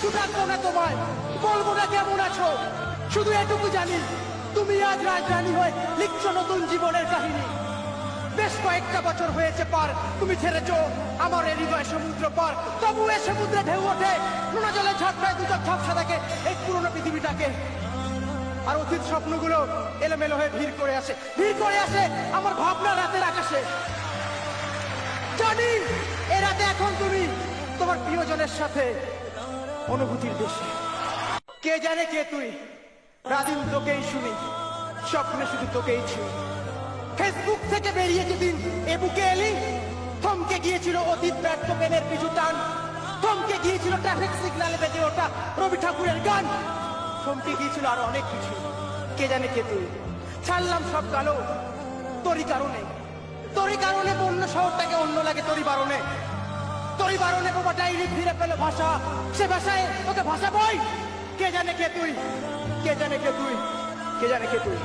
কিছু ডাকবো না তোমায়, বলবো না কেমন আছো, শুধু এটুকু জানি তুমি আজ রাজরানী হয়ে লিখছো নতুন জীবনের কাহিনী। বেশ কয়েকটা বছর হয়েছে পার, তুমি ছেড়েছো আমার এই হৃদয় সমুদ্র পার। তবু এ সমুদ্রে ঢেউ ওঠে, নোনা জলে ঝাপটায় দুচোখ ঝাপসা থাকে এই পুরনো পৃথিবীটাকে। আর অতীত স্বপ্নগুলো এলোমেলো হয়ে ভিড় করে আসে আমার ভাবনা রাতের আকাশে। জানি এ রাতে এখন তুমি তোমার প্রিয়জনের সাথে অনুভূতির দেশে। কে জানে কে তুই, রাদিন তোকেই শুনি, স্বপ্নে শুধু তোকেই ছুঁই। ফেসবুক থেকে বেরিয়ে যেদিন এ বুকে এলি, থমকে গিয়েছিল অতীত ব্যর্থ প্রেমের পিছু টান, থমকে গিয়েছিল ট্রাফিক সিগন্যালে বেজে ওঠা রবি ঠাকুরের গান, থমকে গিয়েছিল আরো অনেক কিছু। কে জানে কে তুই, ছাড়লাম সব কালো তোরই কারণে, তোরই কারণে বন্য শহরটাকে অন্য লাগে তোরই বারণে, তোরই বারণে বাবা ডাইরি ফিরে পেল ভাষা, সে ভাষায় তোকে ভাষা বই। কে জানে কে তুই, কে জানে কে তুই, কে জানে কে তুই।